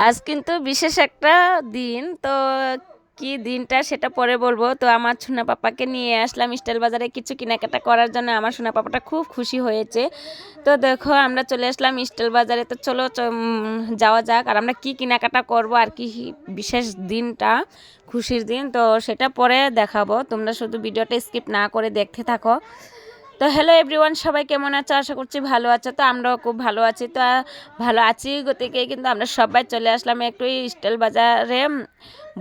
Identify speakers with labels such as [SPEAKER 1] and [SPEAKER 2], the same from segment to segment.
[SPEAKER 1] আজ কিন্তু বিশেষ একটা দিন তো, কি দিনটা সেটা পরে বলবো। তো আমার সোনা পাপাকে নিয়ে আসলাম স্টাইল বাজারে কিছু কেনাকাটা করার জন্য। আমার সোনা পাপাটা খুব খুশি হয়েছে। তো দেখো আমরা চলে আসলাম স্টাইল বাজারে। তো চলো যাওয়া যাক, আর আমরা কি কেনাকাটা করব আর কি বিশেষ দিনটা, খুশির দিন, তো সেটা পরে দেখাবো। তোমরা শুধু ভিডিওটা স্কিপ না করে দেখতে থাকো। তো হ্যালো এভরিওয়ান, সবাই কেমন আছো? আশা করছি ভালো আছো। তো আমরাও খুব ভালো আছি। তো ভালো আছি গতিকে কিন্তু আমরা সবাই চলে আসলাম একটু স্টাইল বাজারে।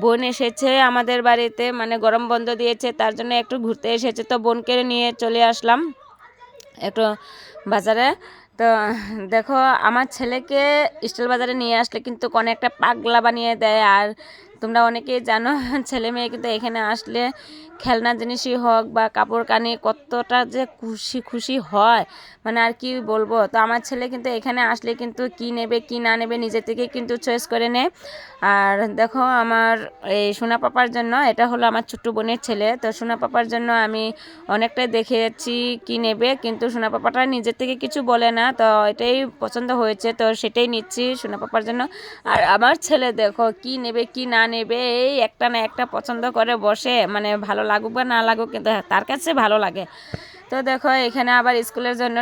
[SPEAKER 1] বোন এসেছে আমাদের বাড়িতে, মানে গরম বন্ধ দিয়েছে, তার জন্য একটু ঘুরতে এসেছে। তো বোনকে নিয়ে চলে আসলাম একটু বাজারে। তো দেখো আমার ছেলেকে স্টাইল বাজারে নিয়ে আসলে কিন্তু অনেকটা পাগলা বানিয়ে দেয়। আর তোমরা অনেকেই জানো ছেলে মেয়ে কিন্তু এখানে আসলে খেলনা জিনিসই হোক বা কাপড় কানি কতটা যে খুশি খুশি হয়, মানে আর কি বলবো। তো আমার ছেলে কিন্তু এখানে আসলে কিন্তু কি নেবে কি না নেবে নিজে থেকে কিন্তু চয়েস করে নেয়। আর দেখো আমার এই সোনা পাপার জন্য, এটা হলো আমার ছোট্ট বোনের ছেলে, তো সোনা পাপার জন্য আমি অনেকটাই দেখেছি কি নেবে, কিন্তু সোনা পাপাটা নিজের থেকে কিছু বলে না। তো এটাই পছন্দ হয়েছে, তো সেটাই নিচ্ছি সোনা পাপার জন্য। আর আমার ছেলে দেখো কি নেবে কি না নেবে, এই একটা না একটা পছন্দ করে বসে, মানে ভালো লাগুক বা না লাগুক কিন্তু তার কাছে ভালো লাগে। তো দেখো এখানে আবার স্কুলের জন্য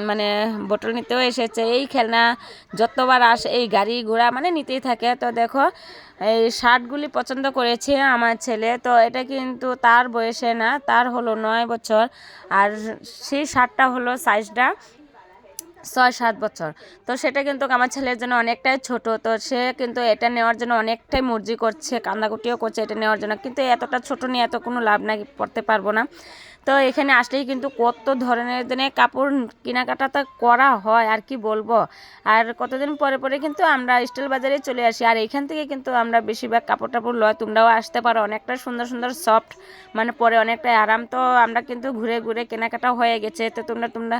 [SPEAKER 1] মানে বোতল নিতেও এসেছে। এই খেলনা যতবার আসে এই গাড়ি ঘোড়া মানে নিতেই থাকে। তো দেখো এই শার্টগুলি পছন্দ করেছে আমার ছেলে। তো এটা কিন্তু তার বয়সে না, তার হলো 9 বছর। আর সেই শার্টটা হলো সাইজটা 6-7 বছর। তো সেটা কিন্তু আমার ছেলের জন্য অনেকটাই ছোট। তো সে কিন্তু এটা নেওয়ার জন্য অনেকটাই মর্জি করছে, কান্দাকুটিও করছে এটা নেওয়ার জন্য, কিন্তু এতটা ছোট নিয়ে এত কোনো লাভ নাই, পড়তে পারবো না। তো এখানে আসলেই কিন্তু কত ধরনের দিনে কাপড় কেনাকাটা তো করা হয় আর কি বলবো। আর কতদিন পরে পরে কিন্তু আমরা স্টাইল বাজারে চলে আসি, আর এখান থেকে কিন্তু আমরা বেশিরভাগ কাপড় টাপড় লয়। তোমরাও আসতে পারো, অনেকটা সুন্দর সুন্দর সফট, মানে পরে অনেকটাই আরাম। তো আমরা কিন্তু ঘুরে ঘুরে কেনাকাটা হয়ে গেছে। তো তোমরা তোমরা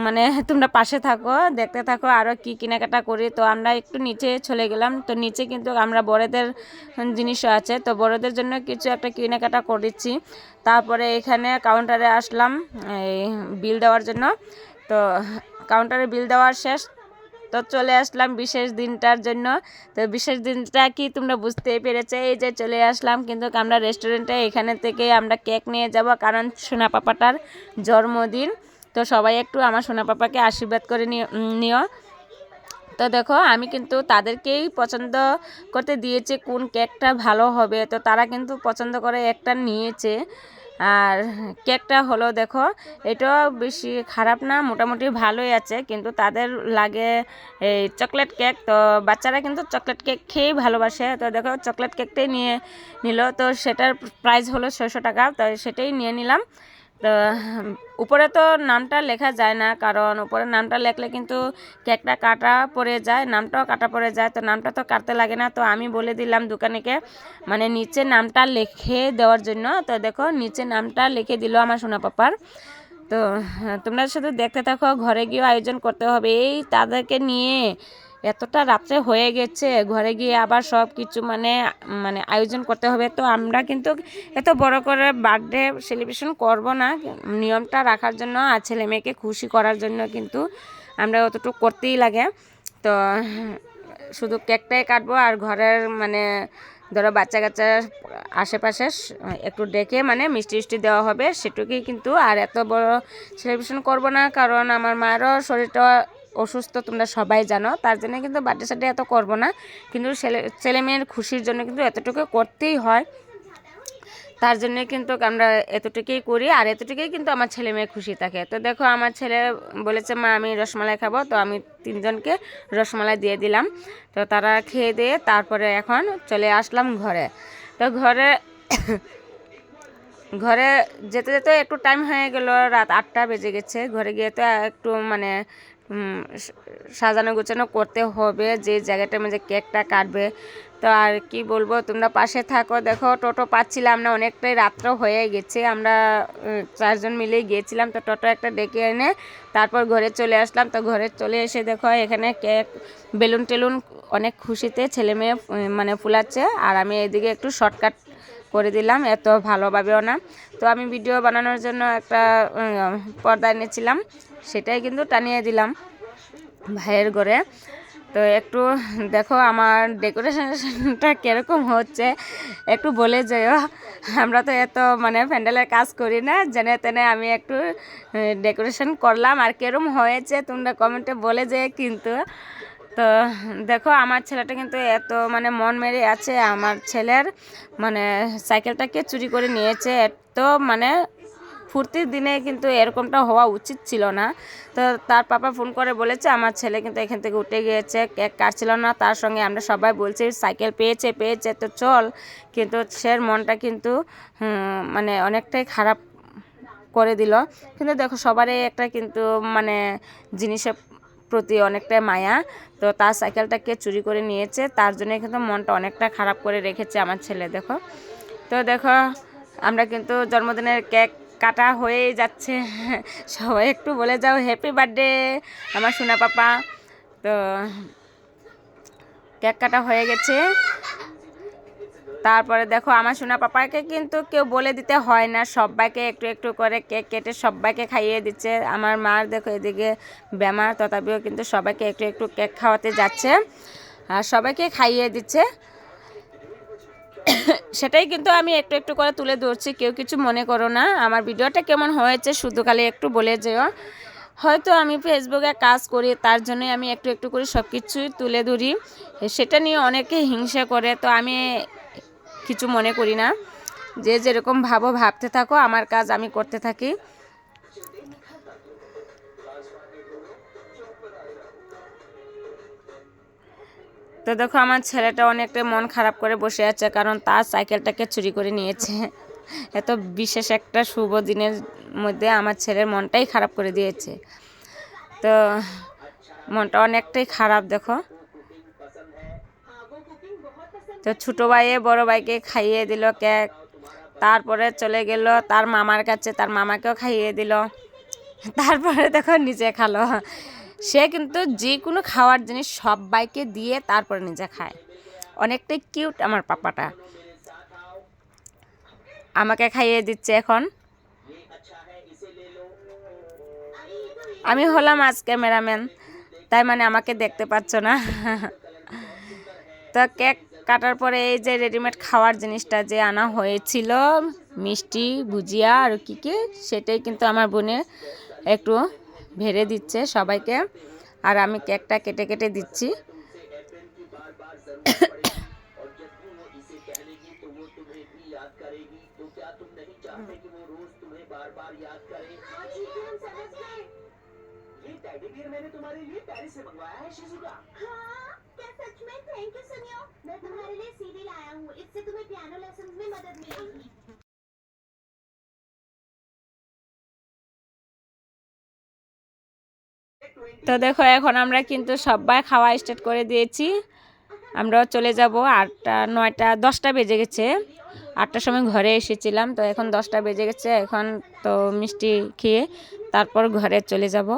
[SPEAKER 1] মানে তোমরা পাশে থাকো, দেখতে থাকো আরও কি কেনাকাটা করি। তো আমরা একটু নিচে চলে গেলাম। তো নিচে কিন্তু আমরা বড়দের জিনিসও আছে, তো বড়দের জন্য কিছু একটা কেনাকাটা করেছি। তারপরে এখানে কাউন্টারে আসলাম এই বিল দেওয়ার জন্য। তো কাউন্টারে বিল দেওয়ার শেষ, তো চলে আসলাম বিশেষ দিনটার জন্য। তো বিশেষ দিনটা কি তোমরা বুঝতেই পেরেছে, এই যে চলে আসলাম কিন্তু আমরা রেস্টুরেন্টে। এখানে থেকে আমরা কেক নিয়ে যাব, কারণ সোনা পাপাটার জন্মদিন। তো সবাই একটু আমার সোনা পাপাকে আশীর্বাদ করে নিও। তো দেখো আমি কিন্তু তাদেরকেই পছন্দ করতে দিয়েছি কোন কেকটা ভালো হবে। তো তারা কিন্তু পছন্দ করে একটা নিয়েছে। আর কেকটা হলো দেখো, এটাও বেশি খারাপ না, মোটামুটি ভালোই আছে, কিন্তু তাদের লাগে এই চকলেট কেক। তো বাচ্চারা কিন্তু চকলেট কেক খেয়েই ভালোবাসে। তো দেখো চকলেট কেকটাই নিয়ে নিল। তো সেটার প্রাইস হলো 600 টাকা। তো সেটাই নিয়ে নিলাম। তো উপরে তো নামটা লেখা যায় না, কারণ উপরে নামটা লেখলে কিন্তু কেকটা কাটা পড়ে যায়, নামটাও কাটা পড়ে যায়। তো নামটা তো কাটতে লাগে না। তো আমি বলে দিলাম দোকানিকে মানে নিচে নামটা লিখে দেওয়ার জন্য। তো দেখো নিচে নামটা লিখে দিল আমার সোনা পাপার। তো তোমরা শুধু দেখতে থাকো, ঘরে গিয়েও আয়োজন করতে হবে। এই তাদেরকে নিয়ে এতটা রাত্রে হয়ে গেছে, ঘরে গিয়ে আবার সব কিছু মানে মানে আয়োজন করতে হবে। তো আমরা কিন্তু এত বড় করে বার্থডে সেলিব্রেশন করব না, নিয়মটা রাখার জন্য আর ছেলে মেয়েকে খুশি করার জন্য কিন্তু আমরা অতটুকু করতেই লাগে। তো শুধু কেকটাই কাটবো, আর ঘরের মানে ধরো বাচ্চা কাচ্চা আশেপাশে একটু ডেকে মানে মিষ্টি মিষ্টি দেওয়া হবে সেটুকুই কিন্তু। আর এত বড় সেলিব্রেশন করব না, কারণ আমার মায়েরও শরীরটা অসুস্থ, তোমরা সবাই জানো। তার জন্য কিন্তু বার্থডে সার্থডে এত করব না, কিন্তু ছেলে মেয়ের খুশির জন্য কিন্তু এতটুকু করতেই হয়। তার জন্য কিন্তু আমরা এতটুকুই করি, আর এতটুকুই কিন্তু আমার ছেলে মেয়ে খুশি থাকে। তো দেখো আমার ছেলে বলেছে মা আমি রসমালাই খাবো, তো আমি 3জনকে রসমালাই দিয়ে দিলাম। তো তারা খেয়ে দিয়ে তারপরে এখন চলে আসলাম ঘরে। তো ঘরে ঘরে যেতে যেতে একটু টাইম হয়ে গেল, রাত 8টা বেজে গেছে। ঘরে গিয়ে তো একটু মানে সাজানো গোছানো করতে হবে, যে জায়গাটার মধ্যে কেকটা কাটবে। তো আর কি বলবো, তোমরা পাশে থাকো। দেখো টোটো পাচ্ছিলাম না, অনেকটাই রাত্র হয়ে গেছে। আমরা 4জন মিলেই গিয়েছিলাম। তো টোটো একটা ডেকে এনে তারপর ঘরে চলে আসলাম। তো ঘরে চলে এসে দেখো এখানে কেক বেলুন টেলুন অনেক খুশিতে ছেলে মেয়ে মানে ফুলাচ্ছে। আর আমি এদিকে একটু শর্টকাট করে দিলাম, এত ভালোভাবেও না। তো আমি ভিডিও বানানোর জন্য একটা পর্দা এনেছিলাম, সেটাই কিন্তু টানিয়ে দিলাম ভাইয়ের ঘরে। তো একটু দেখো আমার ডেকোরেশনটা কীরকম হচ্ছে একটু বলে যাও। আমরা তো এত মানে প্যান্ডেলের কাজ করি না, জেনে তেনে আমি একটু ডেকোরেশন করলাম, আর কেরম হয়েছে তোমরা কমেন্টে বলে যেয়ে কিন্তু। তো দেখো আমার ছেলেটা কিন্তু এত মানে মন মেরে আছে, আমার ছেলের মানে সাইকেলটাকে চুরি করে নিয়েছে। এত মানে ফুর্তির দিনে কিন্তু এরকমটা হওয়া উচিত ছিল না। তো তার পাপা ফোন করে বলেছে আমার ছেলে কিন্তু এখান থেকে উঠে গিয়েছে, কেক কাটছিল না, তার সঙ্গে আমরা সবাই বলছি সাইকেল পেয়েছে পেয়েছে তো চল, কিন্তু সে মনটা কিন্তু মানে অনেকটাই খারাপ করে দিল। কিন্তু দেখো সবারই একটা কিন্তু মানে জিনিসের প্রতি অনেকটা মায়া, তো তার সাইকেলটাকে চুরি করে নিয়েছে, তার জন্য কিন্তু মনটা অনেকটা খারাপ করে রেখেছে আমার ছেলে। দেখো তো দেখো আমরা কিন্তু জন্মদিনের কেক কাটা হয়েই যাচ্ছে। সবাই একটু বলে যাও হ্যাপি বার্থডে আমার সোনা পাপা। তো কেক কাটা হয়ে গেছে। তারপরে দেখো আমার সোনা পাপাকে কিন্তু কেউ বলে দিতে হয় না, সবাইকে একটু একটু করে কেক কেটে সবাইকে খাইয়ে দিচ্ছে। আমার মার দেখো এদিকে বেমার, তথাপিও কিন্তু সবাইকে একটু একটু কেক খাওয়াতে যাচ্ছে আর সবাইকে খাইয়ে দিচ্ছে। সেটাই কিন্তু আমি একটু একটু করে তুলে ধরছি, কেউ কিছু মনে করো না। আমার ভিডিওটা কেমন হয়েছে শুধু খালি একটু বলে যেও। হয়তো আমি ফেসবুকে কাজ করি, তার জন্যই আমি একটু একটু করে সব কিছুই তুলে ধরি, সেটা নিয়ে অনেকে হিংসা করে, তো আমি কিছু মনে করি না। যে যেরকম ভাবো ভাবতে থাকো, আমার কাজ আমি করতে থাকি। তো দেখো আমার ছেলেটা অনেকটা মন খারাপ করে বসে আছে, কারণ তার সাইকেলটাকে চুরি করে নিয়েছে। এত বিশেষ একটা শুভ দিনের মধ্যে আমার ছেলের মনটাই খারাপ করে দিয়েছে। তো মনটা অনেকটাই খারাপ দেখো। তো ছোটো ভাইয়ে বড় ভাইকে খাইয়ে দিল কেক, তারপরে চলে গেল তার মামার কাছে, তার মামাকেও খাইয়ে দিল, তারপরে দেখো নিজে খালো। সে কিন্তু যে কোনো খাওয়ার জিনিস সবাইকে দিয়ে তারপরে নিজে খায়। অনেকটাই কিউট আমার পাপাটা, আমাকে খাইয়ে দিচ্ছে এখন। আমি হলাম আজ ক্যামেরাম্যান, তাই মানে আমাকে দেখতে পাচ্ছ না। তো কেক কাটার পরে এই যে রেডিমেড খাওয়ার জিনিসটা যে আনা হয়েছিল, মিষ্টি ভুজিয়া আর কী কী, সেটাই কিন্তু আমার বোনে একটু ভেড়ে দিচ্ছে সবাইকে, আর আমি কেকটা কেটে কেটে দিচ্ছি। তো দেখো এখন আমরা কিন্তু সবাই খাওয়া স্টার্ট করে দিয়েছি, আমরাও চলে যাব। 8টা 9টা 10টা বেজে গেছে, 8টার সময় ঘরে এসেছিলাম, তো এখন 10টা বেজে গেছে। এখন তো মিষ্টি খেয়ে তারপর ঘরে চলে যাব।